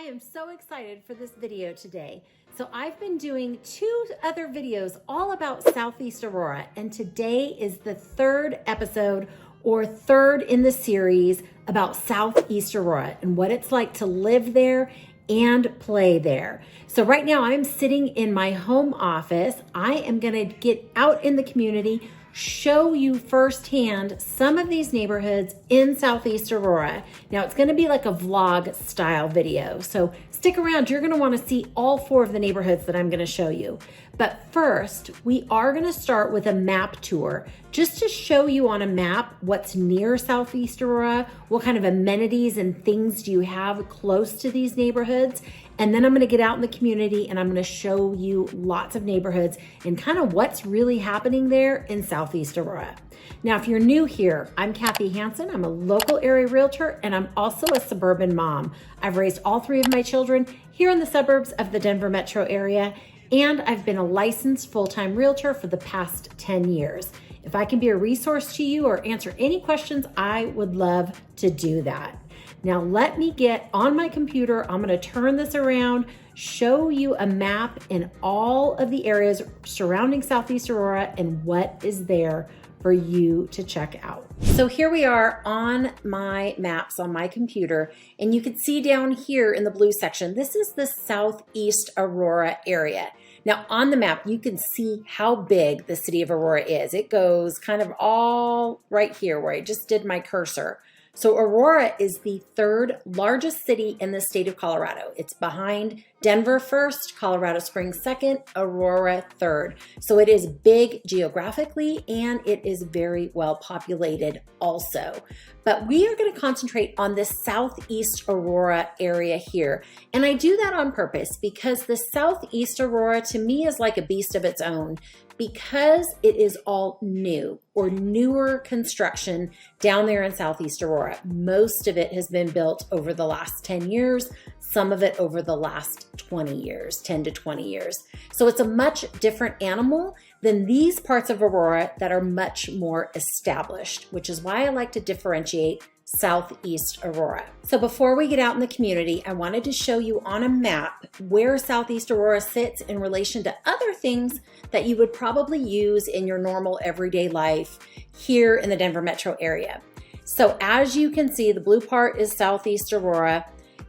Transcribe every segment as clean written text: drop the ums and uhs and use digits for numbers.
I am so excited for this video today. So I've been doing 2 other videos all about Southeast Aurora, and today is the 3rd episode or 3rd in the series about Southeast Aurora and what it's like to live there and play there. So right now I'm sitting in my home office. I am gonna get out in the community, show you firsthand some of these neighborhoods in Southeast Aurora. Now it's gonna be like a vlog style video, so stick around. You're gonna wanna see all 4 of the neighborhoods that I'm gonna show you. But first, we are gonna start with a map tour, just to show you on a map what's near Southeast Aurora, what kind of amenities and things do you have close to these neighborhoods. And then I'm gonna get out in the community and I'm gonna show you lots of neighborhoods and kind of what's really happening there in Southeast Aurora. Now, if you're new here, I'm Kathy Hansen. I'm a local area realtor and I'm also a suburban mom. I've raised all 3 of my children here in the suburbs of the Denver metro area, and I've been a licensed full-time realtor for the past 10 years. If I can be a resource to you or answer any questions, I would love to do that. Now let me get on my computer. I'm gonna turn this around, show you a map in all of the areas surrounding Southeast Aurora and what is there for you to check out. So here we are on my maps on my computer, and you can see down here in the blue section, this is the Southeast Aurora area. Now on the map, you can see how big the city of Aurora is. It goes kind of all right here where I just did my cursor. So Aurora is the 3rd largest city in the state of Colorado. It's behind Denver first, Colorado Springs second, Aurora third. So it is big geographically and it is very well populated also. But we are going to concentrate on this Southeast Aurora area here. And I do that on purpose because the Southeast Aurora to me is like a beast of its own, because it is all new or newer construction down there in Southeast Aurora. Most of it has been built over the last 10 years, some of it over the last 20 years, 10 to 20 years. So it's a much different animal than these parts of Aurora that are much more established, which is why I like to differentiate Southeast Aurora. So before we get out in the community, I wanted to show you on a map where Southeast Aurora sits in relation to other things that you would probably use in your normal everyday life here in the Denver metro area. So as you can see, the blue part is Southeast Aurora.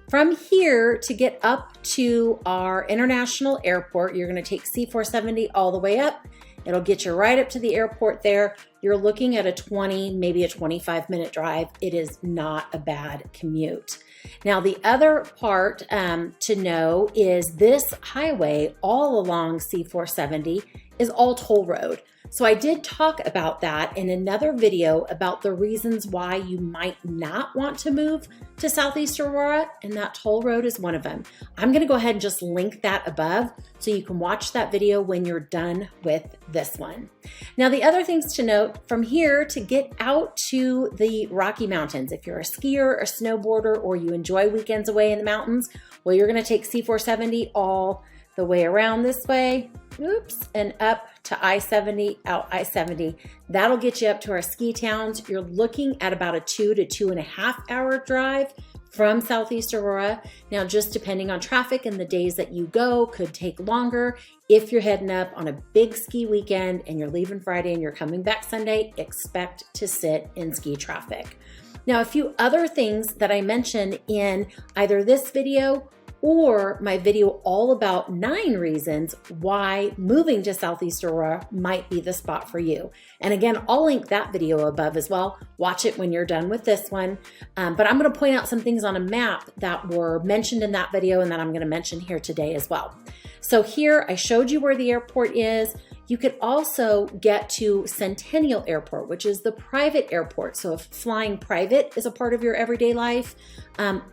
From here to get up to our international airport, you're going to take C470 all the way up. It'll get you right up to the airport there. You're looking at a 20, maybe a 25-minute drive. It is not a bad commute. Now, the other part to know is this highway all along C470 is all toll road. So I did talk about that in another video about the reasons why you might not want to move to Southeast Aurora, and that toll road is one of them. I'm gonna go ahead and just link that above so you can watch that video when you're done with this one. Now, the other things to note from here to get out to the Rocky Mountains, if you're a skier, a snowboarder, or you enjoy weekends away in the mountains, well, you're gonna take C470 all the way around this way, and up to I-70, out I-70. That'll get you up to our ski towns. You're looking at about a 2 to 2.5 hour drive from Southeast Aurora. Now, just depending on traffic and the days that you go, could take longer. If you're heading up on a big ski weekend and you're leaving Friday and you're coming back Sunday, expect to sit in ski traffic. Now, a few other things that I mentioned in either this video or my video all about 9 reasons why moving to Southeast Aurora might be the spot for you. And again, I'll link that video above as well. Watch it when you're done with this one. But I'm gonna point out some things on a map that were mentioned in that video and that I'm gonna mention here today as well. So here I showed you where the airport is. You could also get to Centennial Airport, which is the private airport. So if flying private is a part of your everyday life,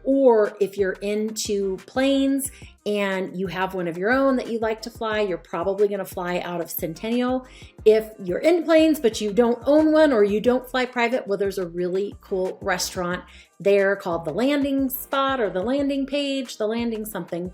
or if you're into planes and you have one of your own that you like to fly, you're probably going to fly out of Centennial. If you're in planes, but you don't own one or you don't fly private, well, there's a really cool restaurant there called the Landing Spot or the Landing Page, the Landing something,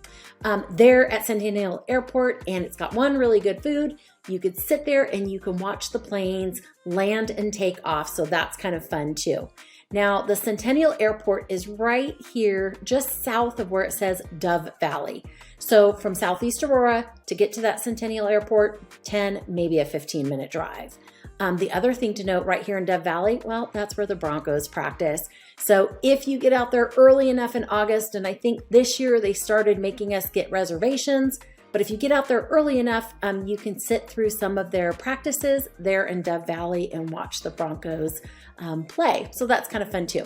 there at Centennial Airport. And it's got one really good food. You could sit there and you can watch the planes land and take off. So that's kind of fun too. Now, the Centennial Airport is right here, just south of where it says Dove Valley. So from Southeast Aurora to get to that Centennial Airport, 10, maybe a 15-minute drive. The other thing to note right here in Dove Valley, well, that's where the Broncos practice. So if you get out there early enough in August, and I think this year they started making us get reservations, but if you get out there early enough, you can sit through some of their practices there in Dove Valley and watch the Broncos play. So that's kind of fun too.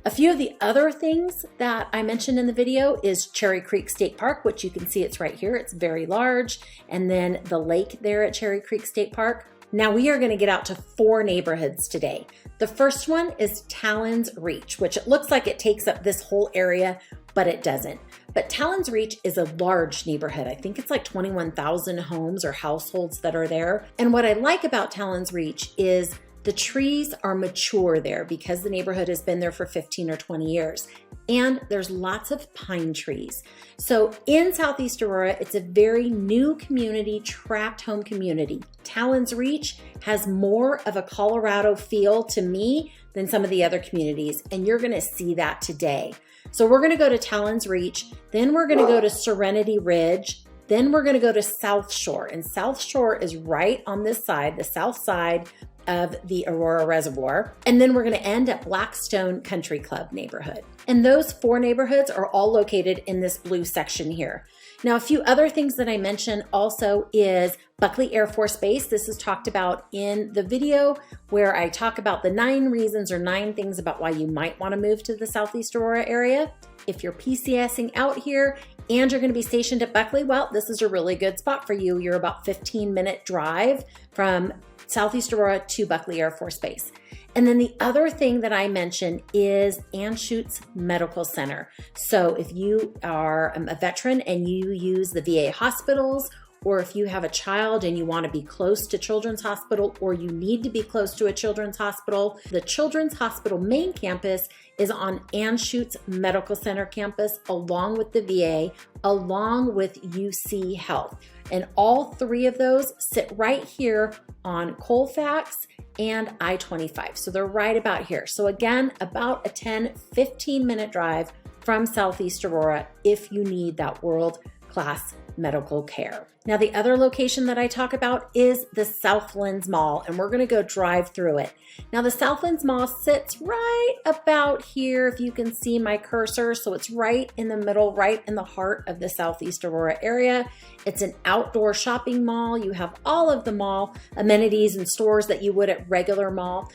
A few of the other things that I mentioned in the video is Cherry Creek State Park, which you can see it's right here. It's very large. And then the lake there at Cherry Creek State Park. Now we are going to get out to 4 neighborhoods today. The first one is Talon's Reach, which it looks like it takes up this whole area, but it doesn't. But Talon's Reach is a large neighborhood. I think it's like 21,000 homes or households that are there. And what I like about Talon's Reach is the trees are mature there because the neighborhood has been there for 15 or 20 years. And there's lots of pine trees. So in Southeast Aurora, it's a very new community, tract home community. Talon's Reach has more of a Colorado feel to me than some of the other communities, and you're gonna see that today. So we're gonna go to Talon's Reach, then we're gonna go to Serenity Ridge, then we're gonna go to South Shore, and South Shore is right on this side, the south side of the Aurora Reservoir. And then we're gonna end at Blackstone Country Club neighborhood. And those 4 neighborhoods are all located in this blue section here. Now, a few other things that I mentioned also is Buckley Air Force Base. This is talked about in the video where I talk about the 9 reasons or 9 things about why you might wanna move to the Southeast Aurora area. If you're PCSing out here and you're gonna be stationed at Buckley, well, this is a really good spot for you. You're about 15-minute drive from Southeast Aurora to Buckley Air Force Base. And then the other thing that I mentioned is Anschutz Medical Center. So if you are a veteran and you use the VA hospitals, or if you have a child and you want to be close to Children's Hospital, or you need to be close to a Children's Hospital, the Children's Hospital main campus is on Anschutz Medical Center campus, along with the VA, along with UC Health. And all 3 of those sit right here on Colfax and I-25. So they're right about here. So again, about a 10-15-minute drive from Southeast Aurora if you need that world-class medical care. Now, the other location that I talk about is the Southlands Mall, and we're gonna go drive through it. Now, the Southlands Mall sits right about here, if you can see my cursor. So it's right in the middle, right in the heart of the Southeast Aurora area. It's an outdoor shopping mall. You have all of the mall amenities and stores that you would at regular mall,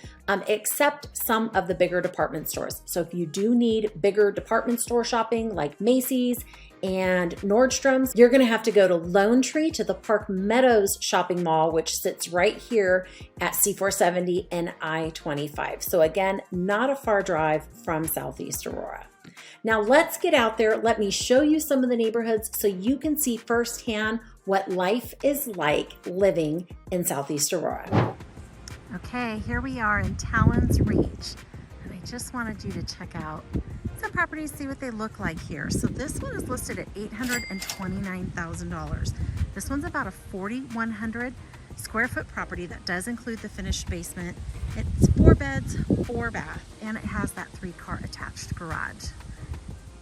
except some of the bigger department stores. So if you do need bigger department store shopping like Macy's and Nordstrom's, you're gonna have to go to Lone Tree to the Park Meadows shopping mall, which sits right here at C470 and I-25. So again, not a far drive from Southeast Aurora. Now let's get out there. Let me show you some of the neighborhoods so you can see firsthand what life is like living in Southeast Aurora. Okay, here we are in Talon's Reach, and I just wanted you to check out some properties, see what they look like here. So this one is listed at $829,000. This one's about a 4,100 square foot property that does include the finished basement. It's 4 beds, 4 bath, and it has that 3-car attached garage.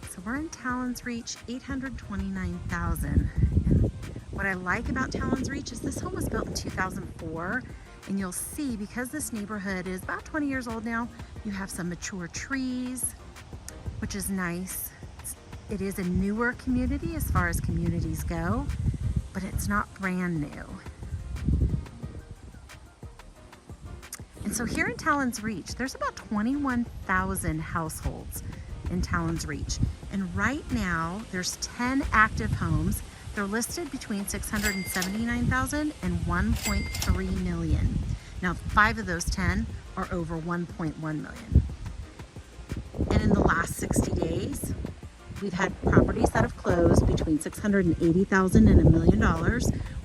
So we're in Talon's Reach, $829,000. And what I like about Talon's Reach is this home was built in 2004. And you'll see, because this neighborhood is about 20 years old now, you have some mature trees, which is nice. It is a newer community as far as communities go, but it's not brand new. And so here in Talon's Reach, there's about 21,000 households in Talon's Reach. And right now, there's 10 active homes. They're listed between $679,000 and $1.3 million. Now, 5 of those 10 are over $1.1 million. And in the last 60 days, we've had properties that have closed between $680,000 and $1 million,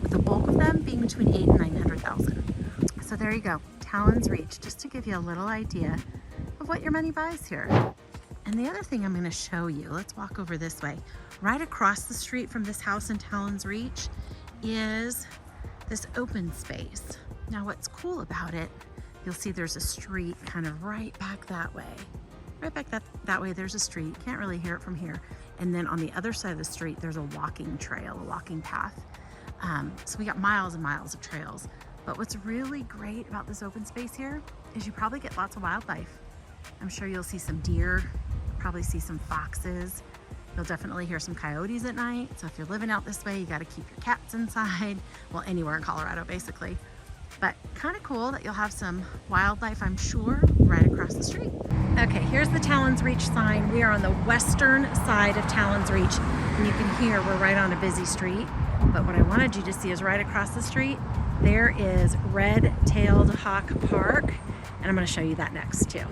with the bulk of them being between $800,000 and $900,000. So there you go, Talon's Reach, just to give you a little idea of what your money buys here. And the other thing I'm going to show you, let's walk over this way. Right across the street from this house in Talon's Reach is this open space. Now what's cool about it, you'll see there's a street kind of right back that way. Right back that way, there's a street. Can't really hear it from here. And then on the other side of the street, there's a walking trail, a walking path. So we got miles and miles of trails. But what's really great about this open space here is you probably get lots of wildlife. I'm sure you'll see some deer, probably see some foxes. You'll definitely hear some coyotes at night. So if you're living out this way, you got to keep your cats inside. Well, anywhere in Colorado, basically. But kind of cool that you'll have some wildlife, I'm sure, right across the street. Okay, here's the Talon's Reach sign. We are on the western side of Talon's Reach, and you can hear we're right on a busy street. But what I wanted you to see is right across the street, there is Red-Tailed Hawk Park, and I'm going to show you that next too.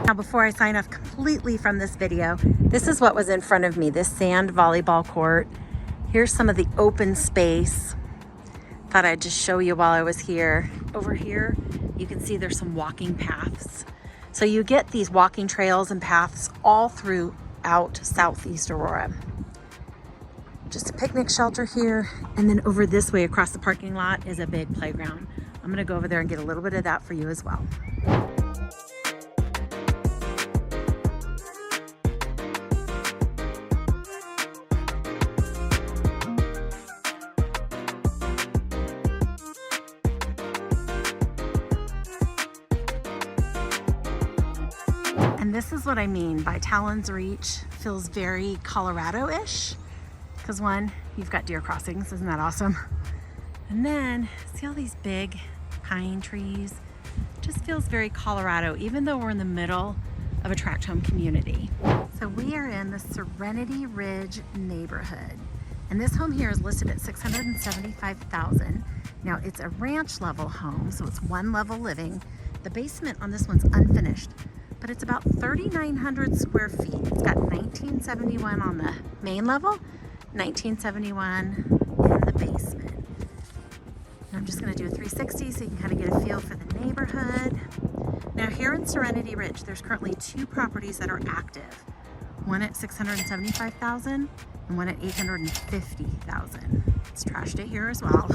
Now, before I sign off completely from this video, this is what was in front of me, this sand volleyball court. Here's some of the open space. Thought I'd just show you while I was here. Over here, you can see there's some walking paths. So you get these walking trails and paths all throughout Southeast Aurora. Just a picnic shelter here. And then over this way across the parking lot is a big playground. I'm gonna go over there and get a little bit of that for you as well. And this is what I mean by Talon's Reach feels very Colorado-ish. Because one, you've got deer crossings, isn't that awesome? And then, see all these big pine trees? Just feels very Colorado, even though we're in the middle of a tract home community. So we are in the Serenity Ridge neighborhood. And this home here is listed at $675,000. Now it's a ranch level home, so it's one level living. The basement on this one's unfinished, but it's about 3,900 square feet. It's got 1971 on the main level, 1971 in the basement. And I'm just gonna do a 360 so you can kind of get a feel for the neighborhood. Now here in Serenity Ridge, there's currently 2 properties that are active. One at $675,000 and one at $850,000. It's trashed it here as well.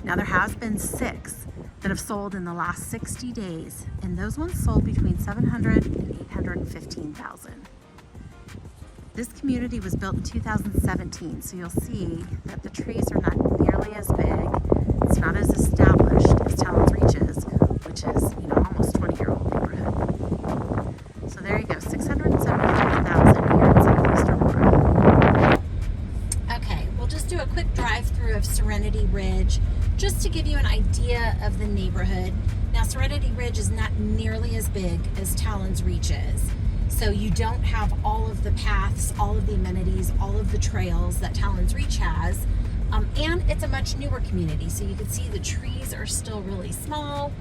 Now there has been 6 that have sold in the last 60 days, and those ones sold between $700,000 and $815,000. This community was built in 2017, so you'll see that the trees are not nearly as big. It's not as established as Talon's Reach is, which is, you know, almost 20-year-old neighborhood. So there you go, $675,000 here in Southeast Aurora. Okay, we'll just do a quick drive-through of Serenity Ridge, just to give you an idea of the neighborhood. Now, Serenity Ridge is not nearly as big as Talon's Reach is. So you don't have all of the paths, all of the amenities, all of the trails that Talon's Reach has. And it's a much newer community. So you can see the trees are still really small.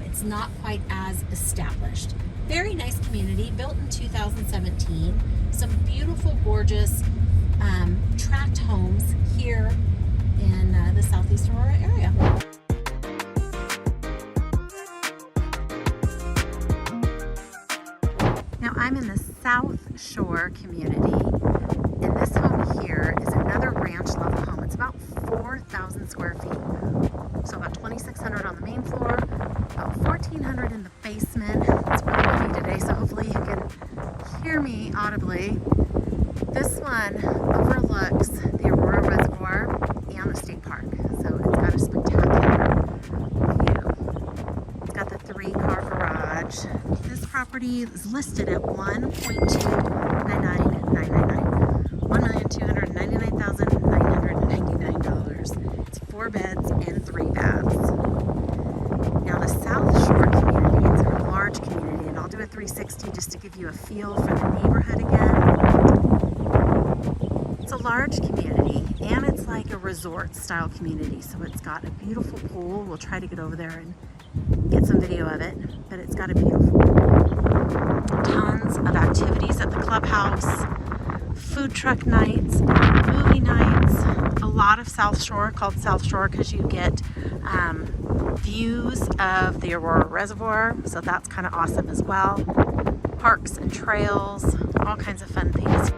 It's not quite as established. Very nice community, built in 2017. Some beautiful, gorgeous tract homes here in the Southeast Aurora area. Now I'm in the South Shore community, and this home here is another ranch level home. It's about 4,000 square feet. So about 2,600 on the main floor, about 1,400 in the basement. It's really windy today, so hopefully you can hear me audibly. This one overlooks the Aurora Reservoir and the state park, so it's got a spectacular view. It's got the 3-car garage. This property is listed at $1,299,999. $1,299,999. It's 4 beds and 3 baths. Now the South Shore community, it's a large community, and I'll do a 360 just to give you a feel for the neighborhood again. It's a large community, and it's like a resort style community, so it's got a beautiful pool. We'll try to get over there and get some video of it, but it's got a beautiful pool. Tons of activities at the clubhouse, food truck nights, movie nights, a lot of South Shore, called South Shore because you get views of the Aurora Reservoir, so that's kind of awesome as well. Parks and trails, all kinds of fun things.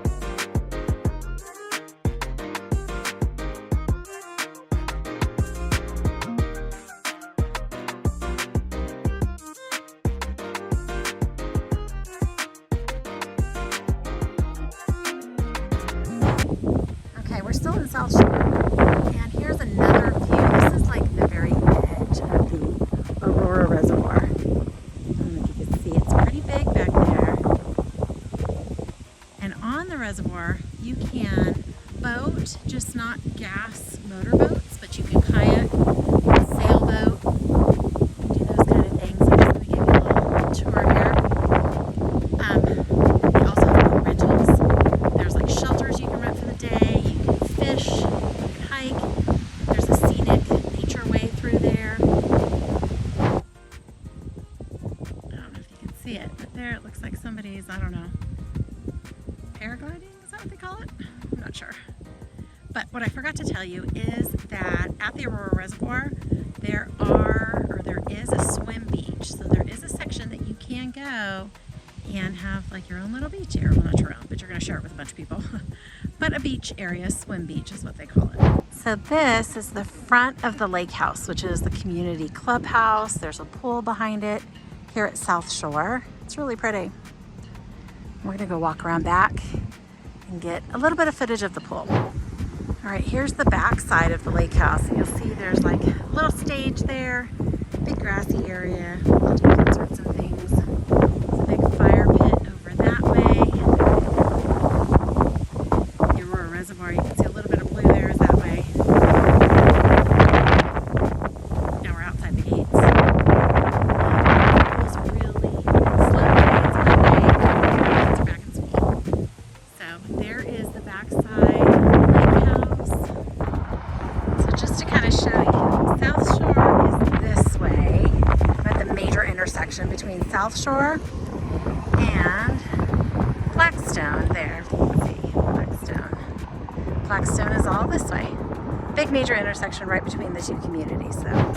Okay, we're still in South Shore, and here's another view. This is like the very edge of the Aurora Reservoir. I don't know if you can see, it's pretty big back there. And on the reservoir, you can boat, just not gas motorboats, but you can kayak, sailboat, do those kind of things. I'm just going to give you a little tour here. They also have boat rentals. There's like shelters you can rent for the day. You can fish, you can hike. There's a scenic nature way through there. I don't know if you can see it, but there it looks like somebody's, I don't know, paragliding? Is that what they call it? I'm not sure. But what I forgot to tell you is that at the Aurora Reservoir, there is a swim beach. So there is a section that you can go and have like your own little beach area. Well, not your own, but you're going to share it with a bunch of people. But a beach area, swim beach is what they call it. So this is the front of the lake house, which is the community clubhouse. There's a pool behind it here at South Shore. It's really pretty. We're gonna go walk around back and get a little bit of footage of the pool. All right, here's the back side of the lake house. And you'll see there's like a little stage there, big grassy area. We'll do concerts and things. There's a big fire pit over that way. The Aurora Reservoir, you can see a little bit of blue there is that way. Now we're outside the gates. It was really slow today. It's Monday. Kids are back in school. So there is the backside lake house. So just to kind of show you, South Shore is this way. I'm at the major intersection between South Shore and Blackstone there. Let's see, Blackstone. Blackstone is all this way. Big major intersection right between the two communities though.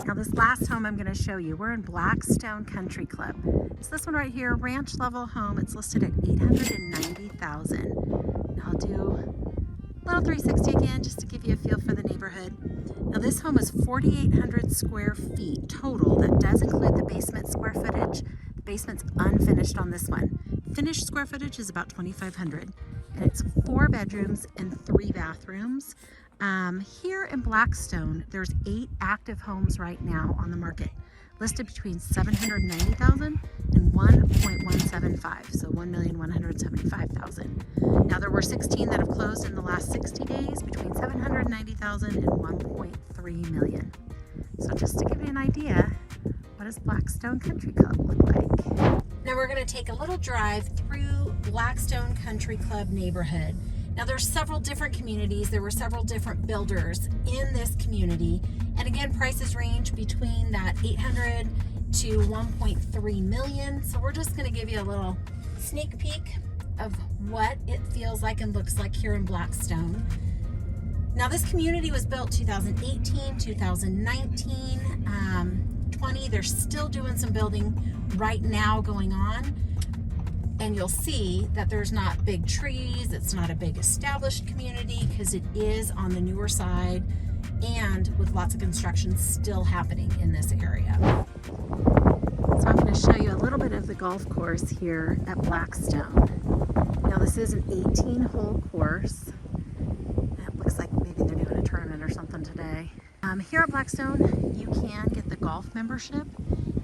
Now this last home I'm going to show you, we're in Blackstone Country Club. It's this one right here, ranch level home. It's listed at $890,000. I'll do a little 360 again just to give you a feel for the neighborhood. Now this home is 4,800 square feet total. That does include the basement square footage. The basement's unfinished on this one. Finished square footage is about 2,500, and it's 4 bedrooms and 3 bathrooms. Here in Blackstone, there's 8 active homes right now on the market, listed between $790,000 and $1.175, so $1,175,000. Now there were 16 that have closed in the last 60 days, between $790,000 and $1.3 million. So just to give you an idea, what does Blackstone Country Club look like? Now we're going to take a little drive through Blackstone Country Club neighborhood. Now there's several different communities. There were several different builders in this community. And again, prices range between that $800,000 to $1.3 million. So we're just going to give you a little sneak peek of what it feels like and looks like here in Blackstone. Now this community was built 2018, 2019, 20. They're still doing some building right now going on. And you'll see that there's not big trees. It's not a big established community because it is on the newer side and with lots of construction still happening in this area. So I'm going to show you a little bit of the golf course here at Blackstone. Now this is an 18-hole course. It looks like maybe they're doing a tournament or something today. Here at Blackstone, you can get the golf membership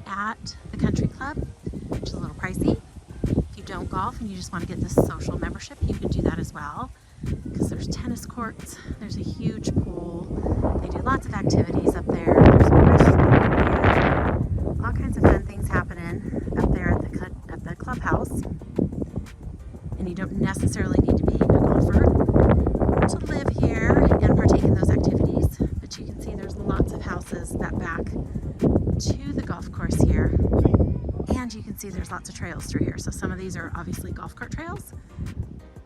at the country club, which is a little pricey. If you don't golf and you just want to get this social membership, you could do that as well, because there's tennis courts, there's a huge pool, they do lots of activities up there, there's a restaurant, all kinds of fun things happening up there at the clubhouse. And you don't necessarily need to be a golfer to live here and partake in those activities, but you can see there's lots of houses that back to the golf course here. And you can see there's lots of trails through here. So some of these are obviously golf cart trails,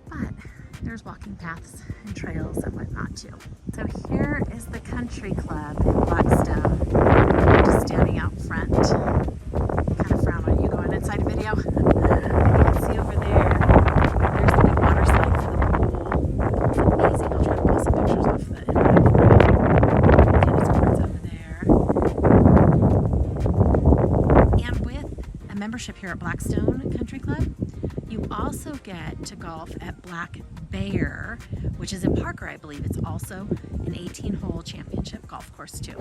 but There's walking paths and trails and whatnot too. So here is the country club in Blackstone. I'm just standing out front. Kind of frown on you going inside a video. You can see over there, there's the big water slide for the pool. It's amazing. I'll try to pull some pictures off the internet for you. Tennis courts over there. And with a membership here at Blackstone Country Club, you also get to golf at Black Bear, which is in Parker, I believe. It's also an 18-hole championship golf course too.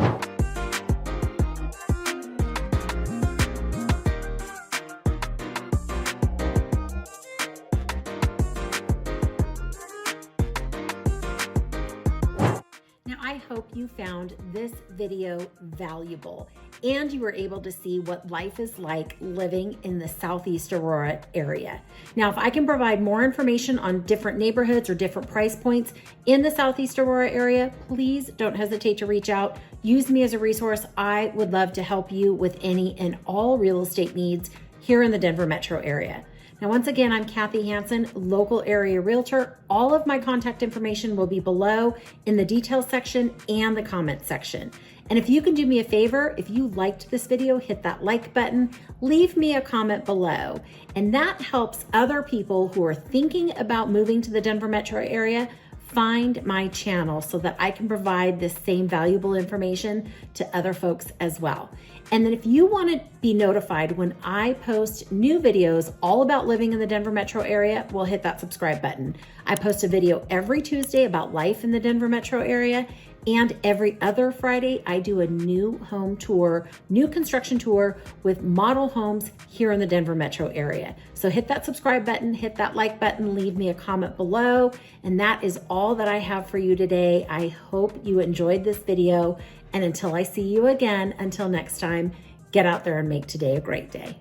Now, I hope you found this video valuable and you were able to see what life is like living in the Southeast Aurora area. Now, if I can provide more information on different neighborhoods or different price points in the Southeast Aurora area, please don't hesitate to reach out. Use me as a resource. I would love to help you with any and all real estate needs here in the Denver metro area. Now, once again, I'm Kathy Hansen, local area realtor. All of my contact information will be below in the details section and the comments section. And if you can do me a favor, if you liked this video, hit that like button, leave me a comment below. And that helps other people who are thinking about moving to the Denver metro area find my channel so that I can provide this same valuable information to other folks as well. And then if you want to be notified when I post new videos all about living in the Denver metro area, well, hit that subscribe button. I post a video every Tuesday about life in the Denver metro area, and every other Friday, I do a new home tour, new construction tour with model homes here in the Denver metro area. So hit that subscribe button, hit that like button, leave me a comment below. And that is all that I have for you today. I hope you enjoyed this video. And until I see you again, until next time, get out there and make today a great day.